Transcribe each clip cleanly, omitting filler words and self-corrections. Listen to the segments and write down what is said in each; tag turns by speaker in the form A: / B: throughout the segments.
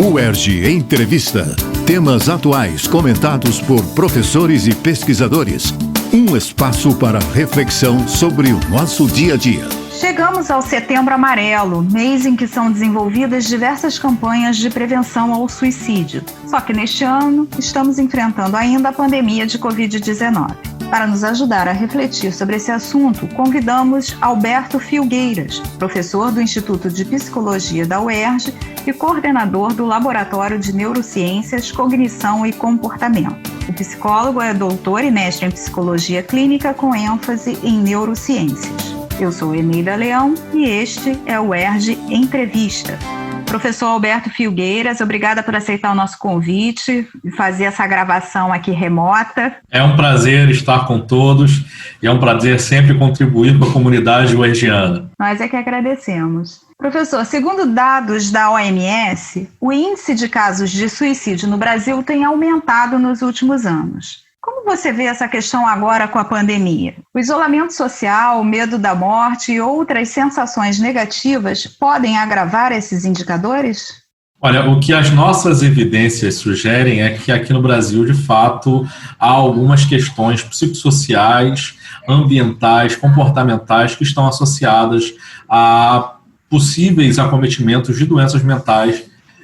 A: UERJ Entrevista. Temas atuais comentados por professores e pesquisadores. Um espaço para reflexão sobre o nosso dia a dia.
B: Chegamos ao Setembro Amarelo, mês em que são desenvolvidas diversas campanhas de prevenção ao suicídio. Só que neste ano, estamos enfrentando ainda a pandemia de Covid-19. Para nos ajudar a refletir sobre esse assunto, convidamos Alberto Filgueiras, professor do Instituto de Psicologia da UERJ e coordenador do Laboratório de Neurociências, Cognição e Comportamento. O psicólogo é doutor e mestre em Psicologia Clínica com ênfase em Neurociências. Eu sou Eneida Leão e este é o UERJ Entrevista. Professor Alberto Filgueiras, obrigada por aceitar o nosso convite e fazer essa gravação aqui remota.
C: É um prazer estar com todos e é um prazer sempre contribuir com a comunidade uerjiana.
B: Nós é que agradecemos. Professor, segundo dados da OMS, o índice de casos de suicídio no Brasil tem aumentado nos últimos anos. Como você vê essa questão agora com a pandemia? O isolamento social, o medo da morte e outras sensações negativas podem agravar esses indicadores?
C: Olha, o que as nossas evidências sugerem é que aqui no Brasil, de fato, há algumas questões psicossociais, ambientais, comportamentais que estão associadas a possíveis acometimentos de doenças mentais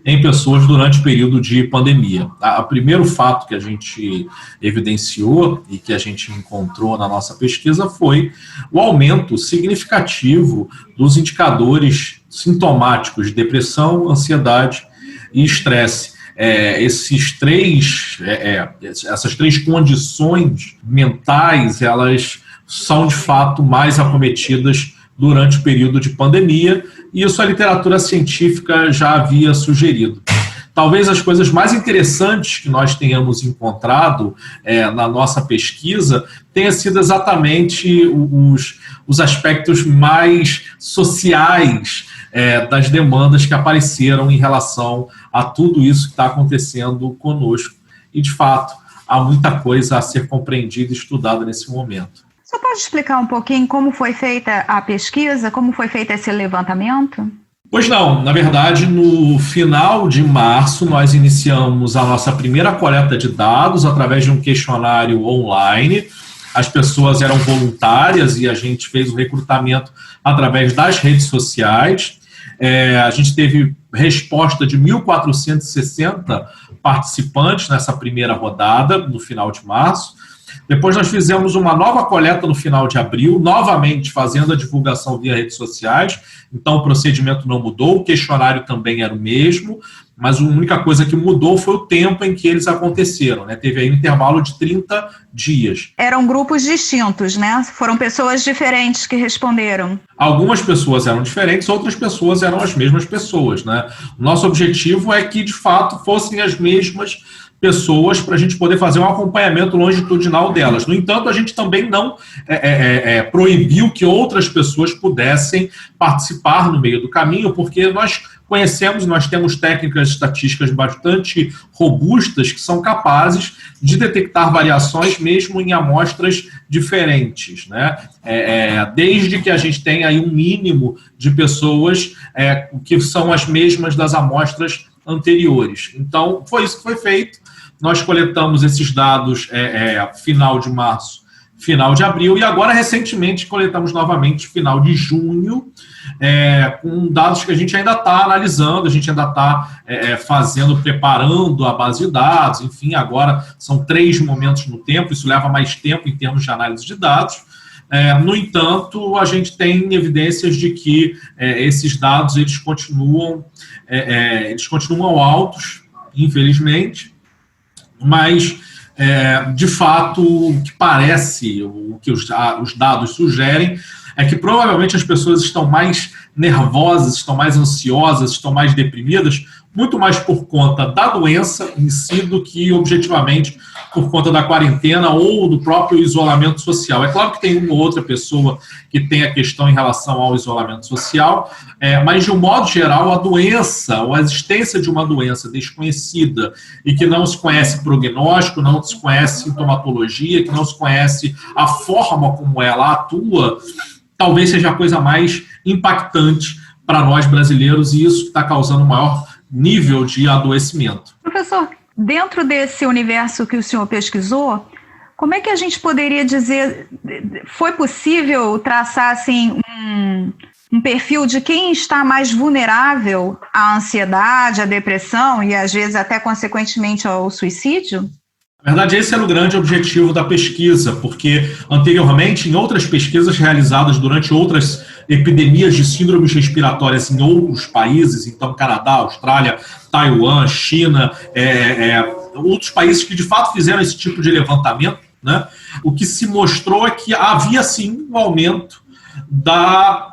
C: em pessoas durante o período de pandemia. O primeiro fato que a gente evidenciou e que a gente encontrou na nossa pesquisa foi o aumento significativo dos indicadores sintomáticos de depressão, ansiedade e estresse. Essas três condições mentais, elas são de fato mais acometidas durante o período de pandemia, e isso a literatura científica já havia sugerido. Talvez as coisas mais interessantes que nós tenhamos encontrado na nossa pesquisa tenha sido exatamente os aspectos mais sociais das demandas que apareceram em relação a tudo isso que está acontecendo conosco. E, de fato, há muita coisa a ser compreendida e estudada nesse momento.
B: Você pode explicar um pouquinho como foi feita a pesquisa, como foi feito esse levantamento?
C: Pois não, na verdade, no final de março, nós iniciamos a nossa primeira coleta de dados através de um questionário online. As pessoas eram voluntárias e a gente fez o recrutamento através das redes sociais. A gente teve resposta de 1.460 participantes nessa primeira rodada, no final de março. Depois nós fizemos uma nova coleta no final de abril, novamente fazendo a divulgação via redes sociais. Então o procedimento não mudou, o questionário também era o mesmo, mas a única coisa que mudou foi o tempo em que eles aconteceram, né? Teve aí um intervalo de 30 dias.
B: Eram grupos distintos, né? Foram pessoas diferentes que responderam.
C: Algumas pessoas eram diferentes, outras pessoas eram as mesmas pessoas, né? O nosso objetivo é que, de fato, fossem as mesmas pessoas para a gente poder fazer um acompanhamento longitudinal delas. No entanto, a gente também não proibiu que outras pessoas pudessem participar no meio do caminho, porque nós conhecemos, nós temos técnicas estatísticas bastante robustas que são capazes de detectar variações mesmo em amostras diferentes, né? Desde que a gente tenha aí um mínimo de pessoas que são as mesmas das amostras anteriores. Então, foi isso que foi feito. Nós coletamos esses dados final de março, final de abril, e agora, recentemente, coletamos novamente final de junho, com dados que a gente ainda está analisando, a gente ainda está preparando a base de dados, enfim, agora são 3 momentos no tempo, isso leva mais tempo em termos de análise de dados. No entanto, a gente tem evidências de que esses dados eles continuam altos, infelizmente, mas, de fato, o que parece, o que os dados sugerem, é que provavelmente as pessoas estão mais nervosas, estão mais ansiosas, estão mais deprimidas, muito mais por conta da doença em si do que, objetivamente, por conta da quarentena ou do próprio isolamento social. É claro que tem uma ou outra pessoa que tem a questão em relação ao isolamento social, mas, de um modo geral, a doença, ou a existência de uma doença desconhecida e que não se conhece prognóstico, não se conhece sintomatologia, que não se conhece a forma como ela atua, talvez seja a coisa mais impactante para nós brasileiros, e isso está causando maior nível de adoecimento.
B: Professor, dentro desse universo que o senhor pesquisou, como é que a gente poderia dizer, foi possível traçar assim, um perfil de quem está mais vulnerável à ansiedade, à depressão e às vezes até consequentemente ao suicídio?
C: Na verdade, esse era o grande objetivo da pesquisa, porque anteriormente, em outras pesquisas realizadas durante outras epidemias de síndromes respiratórias em outros países, então Canadá, Austrália, Taiwan, China, outros países que de fato fizeram esse tipo de levantamento, né, o que se mostrou é que havia sim um aumento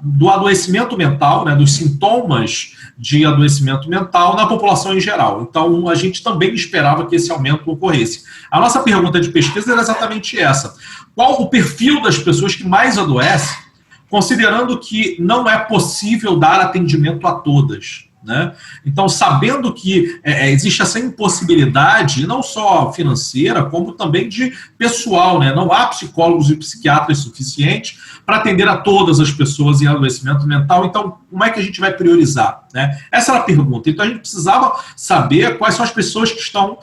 C: do adoecimento mental, né, dos sintomas de adoecimento mental na população em geral. Então, a gente também esperava que esse aumento ocorresse. A nossa pergunta de pesquisa era exatamente essa. Qual o perfil das pessoas que mais adoecem, considerando que não é possível dar atendimento a todas, né? Então, sabendo que existe essa impossibilidade, não só financeira, como também de pessoal, né? Não há psicólogos e psiquiatras suficientes para atender a todas as pessoas em adoecimento mental. Então, como é que a gente vai priorizar, né? Essa era a pergunta. Então, a gente precisava saber quais são as pessoas que estão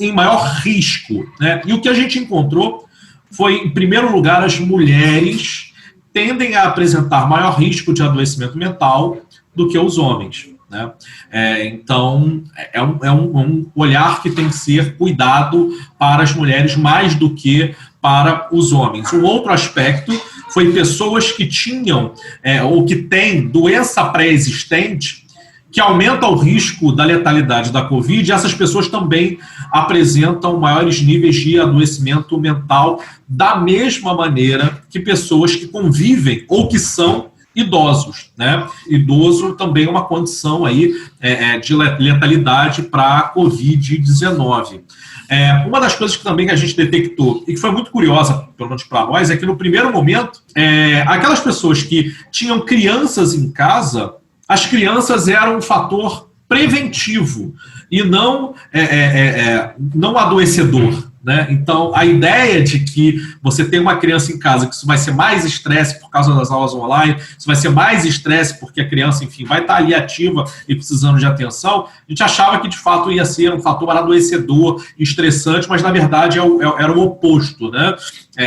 C: em maior risco, né? E o que a gente encontrou foi, em primeiro lugar, as mulheres tendem a apresentar maior risco de adoecimento mental do que os homens, né? Então, é um olhar que tem que ser cuidado para as mulheres mais do que para os homens. Um outro aspecto foi pessoas que tinham ou que têm doença pré-existente que aumenta o risco da letalidade da Covid, e essas pessoas também apresentam maiores níveis de adoecimento mental da mesma maneira que pessoas que convivem ou que são idosos, né? Idoso também é uma condição aí de letalidade para a Covid-19. Uma das coisas que também a gente detectou, e que foi muito curiosa, pelo menos para nós, é que no primeiro momento, aquelas pessoas que tinham crianças em casa, as crianças eram um fator preventivo e não adoecedor, né? Então, a ideia de que você tem uma criança em casa, que isso vai ser mais estresse por causa das aulas online, isso vai ser mais estresse porque a criança, enfim, vai estar ali ativa e precisando de atenção, a gente achava que de fato ia ser um fator adoecedor, estressante, mas na verdade era o oposto, né?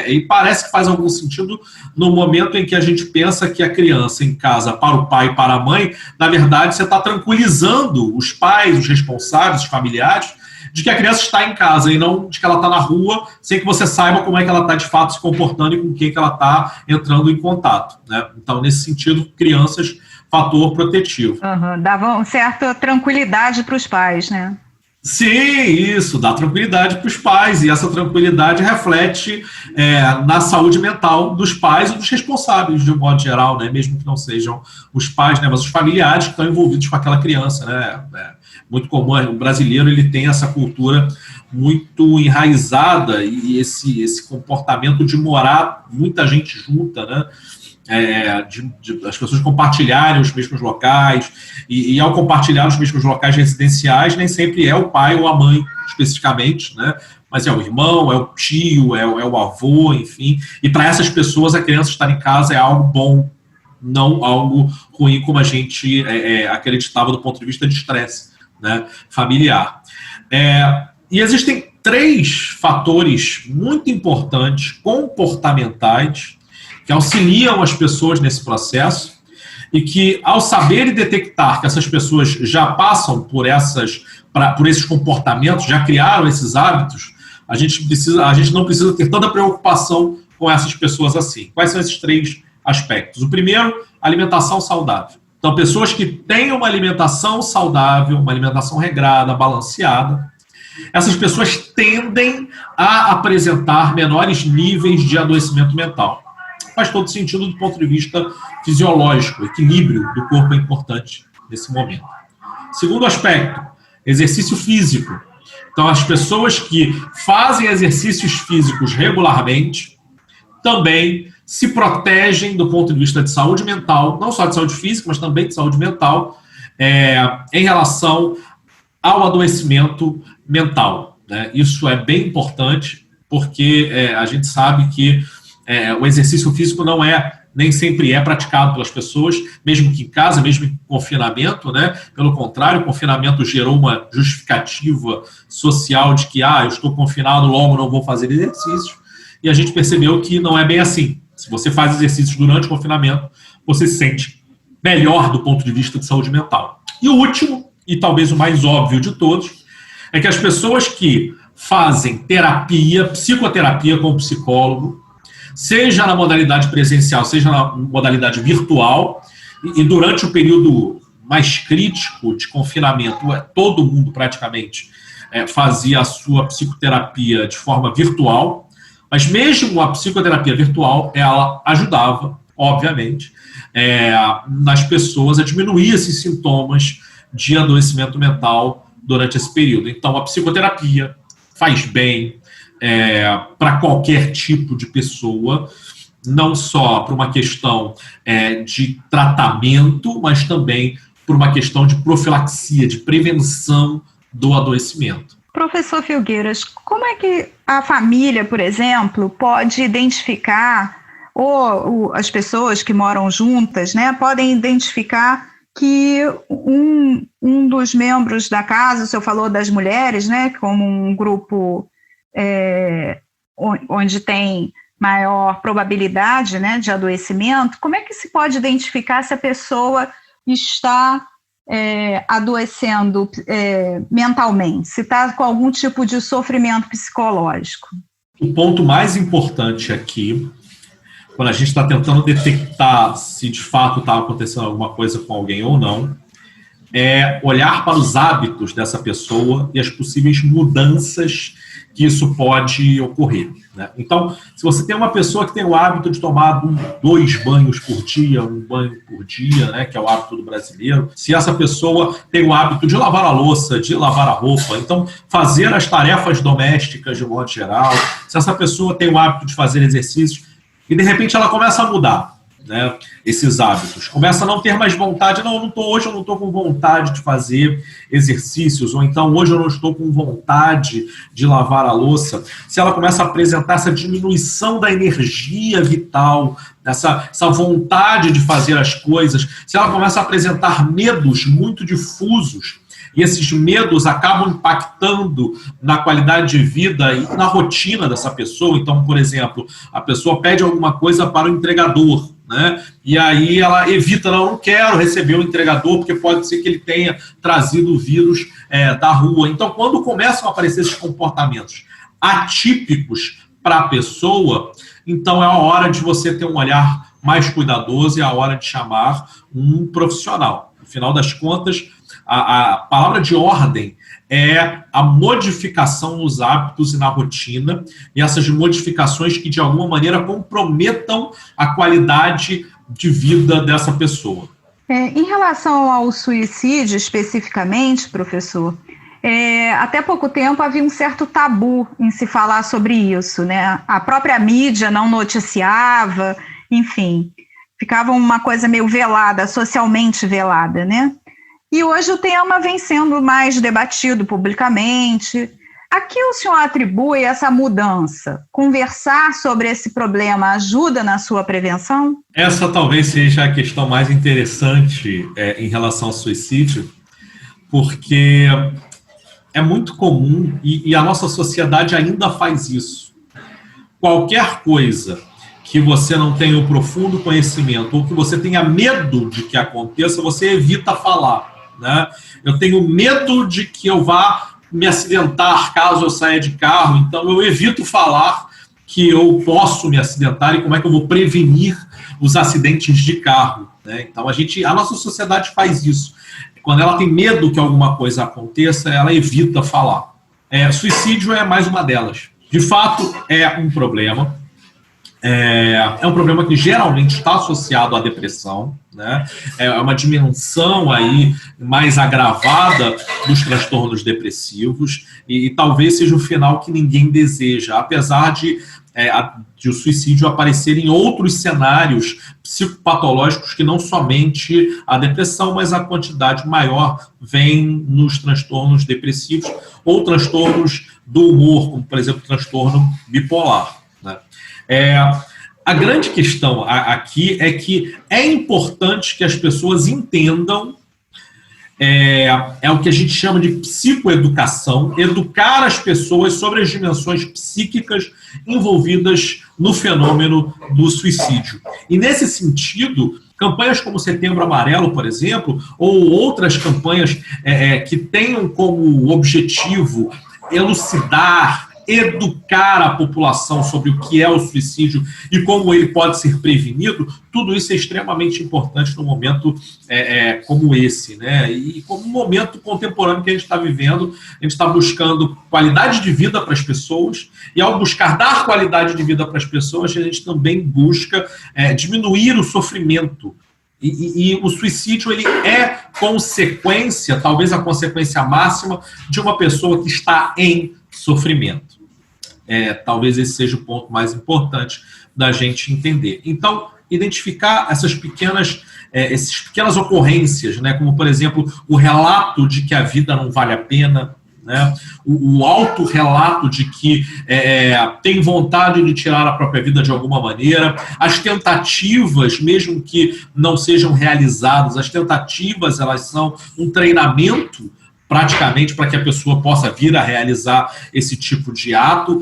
C: E parece que faz algum sentido no momento em que a gente pensa que a criança em casa, para o pai e para a mãe, na verdade você está tranquilizando os pais, os responsáveis, os familiares, de que a criança está em casa e não de que ela está na rua, sem que você saiba como é que ela está de fato se comportando e com quem que ela está entrando em contato, né? Então, nesse sentido, crianças, fator protetivo.
B: Dava uma certa tranquilidade para os pais, né?
C: Sim, isso, dá tranquilidade para os pais, e essa tranquilidade reflete na saúde mental dos pais e dos responsáveis, de um modo geral, né? Mesmo que não sejam os pais, né? Mas os familiares que estão envolvidos com aquela criança, né? Muito comum, o brasileiro ele tem essa cultura muito enraizada e esse comportamento de morar muita gente junta, né? As pessoas compartilharem os mesmos locais e ao compartilhar os mesmos locais residenciais, nem sempre é o pai ou a mãe especificamente, né? Mas é o irmão, é o tio, é o avô, enfim. E para essas pessoas a criança estar em casa é algo bom, não algo ruim como a gente acreditava do ponto de vista de estresse, né, familiar. E existem 3 fatores muito importantes, comportamentais, que auxiliam as pessoas nesse processo e que, ao saber e detectar que essas pessoas já passam por esses comportamentos, já criaram esses hábitos, a gente não precisa ter tanta preocupação com essas pessoas assim. Quais são esses 3 aspectos? O primeiro, alimentação saudável. Então, pessoas que têm uma alimentação saudável, uma alimentação regrada, balanceada, essas pessoas tendem a apresentar menores níveis de adoecimento mental. Faz todo sentido do ponto de vista fisiológico, o equilíbrio do corpo é importante nesse momento. Segundo aspecto, exercício físico. Então, as pessoas que fazem exercícios físicos regularmente também se protegem do ponto de vista de saúde mental, não só de saúde física, mas também de saúde mental, em relação ao adoecimento mental, né? Isso é bem importante, porque a gente sabe que o exercício físico não é nem sempre é praticado pelas pessoas, mesmo que em casa, mesmo em confinamento, né? Pelo contrário, o confinamento gerou uma justificativa social de que, eu estou confinado, logo não vou fazer exercício, e a gente percebeu que não é bem assim. Se você faz exercícios durante o confinamento, você se sente melhor do ponto de vista de saúde mental. E o último, e talvez o mais óbvio de todos, é que as pessoas que fazem terapia, psicoterapia com o psicólogo, seja na modalidade presencial, seja na modalidade virtual, e durante o período mais crítico de confinamento, todo mundo praticamente fazia a sua psicoterapia de forma virtual, mas mesmo a psicoterapia virtual, ela ajudava, obviamente, nas pessoas a diminuir esses sintomas de adoecimento mental durante esse período. Então, a psicoterapia faz bem para qualquer tipo de pessoa, não só por uma questão de tratamento, mas também por uma questão de profilaxia, de prevenção do adoecimento.
B: Professor Filgueiras, como é que a família, por exemplo, pode identificar, ou as pessoas que moram juntas, né, podem identificar que um dos membros da casa, o senhor falou das mulheres, né, como um grupo onde tem maior probabilidade, né, de adoecimento, como é que se pode identificar se a pessoa está adoecendo mentalmente, se está com algum tipo de sofrimento psicológico?
C: O ponto mais importante aqui, quando a gente está tentando detectar se de fato está acontecendo alguma coisa com alguém ou não, é olhar para os hábitos dessa pessoa e as possíveis mudanças que isso pode ocorrer, né? Então, se você tem uma pessoa que tem o hábito de tomar 2 banhos por dia, 1 banho por dia, né, que é o hábito do brasileiro, se essa pessoa tem o hábito de lavar a louça, de lavar a roupa, então fazer as tarefas domésticas de modo geral, se essa pessoa tem o hábito de fazer exercícios, e de repente ela começa a mudar, né, esses hábitos, começa a não ter mais vontade, hoje eu não estou com vontade de fazer exercícios, ou então hoje eu não estou com vontade de lavar a louça, se ela começa a apresentar essa diminuição da energia vital, essa vontade de fazer as coisas, se ela começa a apresentar medos muito difusos, e esses medos acabam impactando na qualidade de vida e na rotina dessa pessoa. Então, por exemplo, a pessoa pede alguma coisa para o entregador, né? E aí ela evita, não quero receber o entregador, porque pode ser que ele tenha trazido o vírus da rua. Então, quando começam a aparecer esses comportamentos atípicos para a pessoa, então é a hora de você ter um olhar mais cuidadoso e é a hora de chamar um profissional. Afinal das contas, a palavra de ordem é a modificação nos hábitos e na rotina, e essas modificações que de alguma maneira comprometam a qualidade de vida dessa pessoa.
B: Em relação ao suicídio especificamente, professor, até pouco tempo havia um certo tabu em se falar sobre isso, né? A própria mídia não noticiava, enfim, ficava uma coisa meio velada, socialmente velada, né? E hoje o tema vem sendo mais debatido publicamente. A que o senhor atribui essa mudança? Conversar sobre esse problema ajuda na sua prevenção?
C: Essa talvez seja a questão mais interessante em relação ao suicídio, porque é muito comum e a nossa sociedade ainda faz isso. Qualquer coisa que você não tenha o profundo conhecimento ou que você tenha medo de que aconteça, você evita falar, né? Eu tenho medo de que eu vá me acidentar caso eu saia de carro, então eu evito falar que eu posso me acidentar e como é que eu vou prevenir os acidentes de carro, né? Então a nossa sociedade faz isso. Quando ela tem medo que alguma coisa aconteça, ela evita falar. Suicídio é mais uma delas. De fato, é um problema. É um problema que geralmente está associado à depressão, né? É uma dimensão aí mais agravada dos transtornos depressivos e talvez seja o final que ninguém deseja, apesar de o suicídio aparecer em outros cenários psicopatológicos que não somente a depressão, mas a quantidade maior vem nos transtornos depressivos ou transtornos do humor, como por exemplo o transtorno bipolar, né? A grande questão aqui é que é importante que as pessoas entendam o que a gente chama de psicoeducação, educar as pessoas sobre as dimensões psíquicas envolvidas no fenômeno do suicídio. E nesse sentido, campanhas como Setembro Amarelo, por exemplo, ou outras campanhas que tenham como objetivo elucidar, educar a população sobre o que é o suicídio e como ele pode ser prevenido, tudo isso é extremamente importante num momento como esse, né? E como um momento contemporâneo que a gente está vivendo, a gente está buscando qualidade de vida para as pessoas, e ao buscar dar qualidade de vida para as pessoas, a gente também busca diminuir o sofrimento. E o suicídio, ele é consequência, talvez a consequência máxima, de uma pessoa que está em sofrimento. Talvez esse seja o ponto mais importante da gente entender. Então, identificar essas pequenas ocorrências, né, como, por exemplo, o relato de que a vida não vale a pena, né, o autorrelato de que tem vontade de tirar a própria vida de alguma maneira, as tentativas, mesmo que não sejam realizadas, as tentativas, elas são um treinamento praticamente para que a pessoa possa vir a realizar esse tipo de ato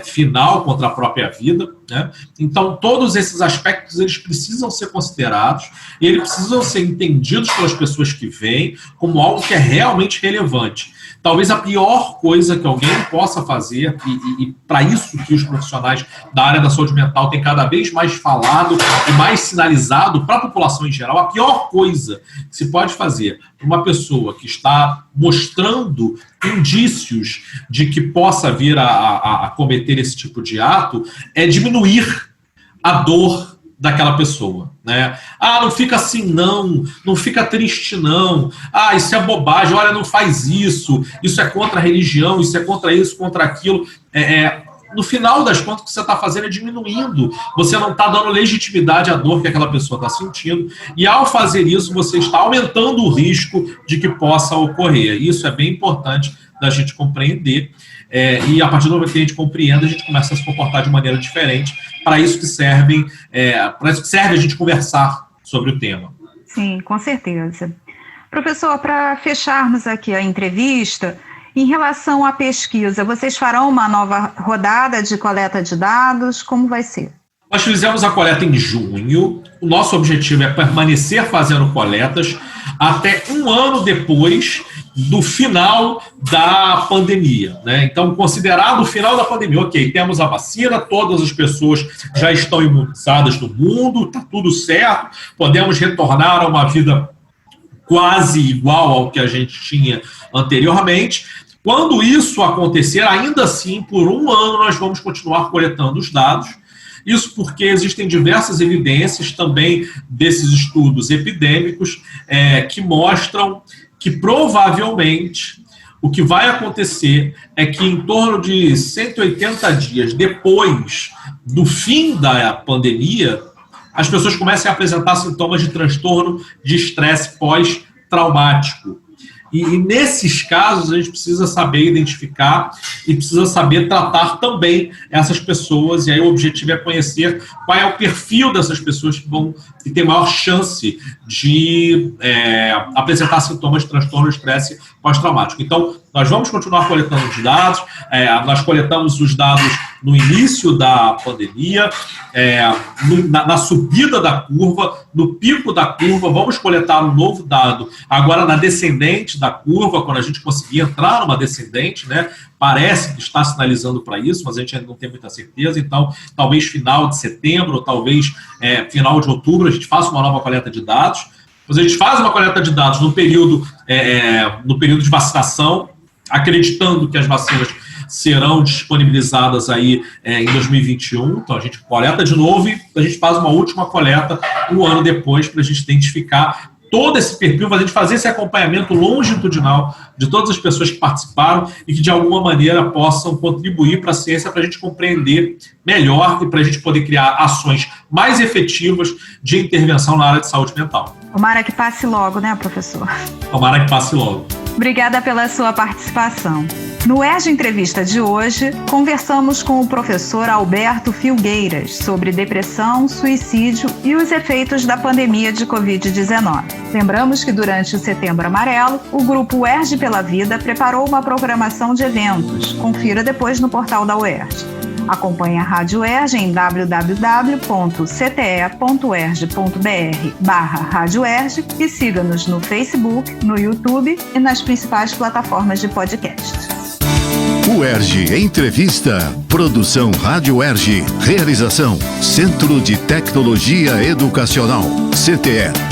C: final contra a própria vida, né? Então, todos esses aspectos, eles precisam ser considerados e eles precisam ser entendidos pelas pessoas que vêm como algo que é realmente relevante. Talvez a pior coisa que alguém possa fazer, e para isso que os profissionais da área da saúde mental têm cada vez mais falado e mais sinalizado para a população em geral, a pior coisa que se pode fazer para uma pessoa que está mostrando indícios de que possa vir a cometer esse tipo de ato é diminuir a dor daquela pessoa, né? Não fica assim não fica triste não, isso é bobagem, olha, não faz isso é contra a religião, isso é contra isso, contra aquilo. No final das contas, o que você está fazendo é diminuindo, você não está dando legitimidade à dor que aquela pessoa está sentindo, e ao fazer isso, você está aumentando o risco de que possa ocorrer. Isso é bem importante da gente compreender, e a partir do momento que a gente compreende, a gente começa a se comportar de maneira diferente. Para isso que serve a gente conversar sobre o tema.
B: Sim, com certeza. Professor, para fecharmos aqui a entrevista, em relação à pesquisa, vocês farão uma nova rodada de coleta de dados? Como vai ser?
C: Nós fizemos a coleta em junho. O nosso objetivo é permanecer fazendo coletas até um ano depois do final da pandemia, né? Então, considerado o final da pandemia, ok, temos a vacina, todas as pessoas já estão imunizadas no mundo, está tudo certo, podemos retornar a uma vida quase igual ao que a gente tinha anteriormente. Quando isso acontecer, ainda assim, por um ano, nós vamos continuar coletando os dados. Isso porque existem diversas evidências também desses estudos epidêmicos que mostram que provavelmente o que vai acontecer é que em torno de 180 dias depois do fim da pandemia, as pessoas comecem a apresentar sintomas de transtorno de estresse pós-traumático. E nesses casos, a gente precisa saber identificar e precisa saber tratar também essas pessoas. E aí o objetivo é conhecer qual é o perfil dessas pessoas que têm maior chance de apresentar sintomas de transtorno de estresse pós-traumático. Então, nós vamos continuar coletando os dados. Nós coletamos os dados no início da pandemia, na subida da curva, no pico da curva. Vamos coletar um novo dado agora na descendente da curva, quando a gente conseguir entrar numa descendente, né? Parece que está sinalizando para isso, mas a gente ainda não tem muita certeza. Então, talvez final de setembro, ou talvez final de outubro, a gente faça uma nova coleta de dados. Depois a gente faz uma coleta de dados no período de vacinação, acreditando que as vacinas serão disponibilizadas aí em 2021. Então, a gente coleta de novo e a gente faz uma última coleta um ano depois para a gente identificar todo esse perfil, para a gente fazer esse acompanhamento longitudinal de todas as pessoas que participaram e que, de alguma maneira, possam contribuir para a ciência, para a gente compreender melhor e para a gente poder criar ações mais efetivas de intervenção na área de saúde mental.
B: Tomara que passe logo, né, professor?
C: Tomara que passe logo.
B: Obrigada pela sua participação. No UERJ Entrevista de hoje, conversamos com o professor Alberto Filgueiras sobre depressão, suicídio e os efeitos da pandemia de Covid-19. Lembramos que durante o Setembro Amarelo, o grupo UERJ pela Vida preparou uma programação de eventos. Confira depois no portal da UERJ. Acompanhe a Rádio UERJ em www.cte.uerj.br/Rádio UERJ e siga-nos no Facebook, no YouTube e nas principais plataformas de podcast.
A: UERJ Entrevista. Produção Rádio UERJ. Realização Centro de Tecnologia Educacional, CTE.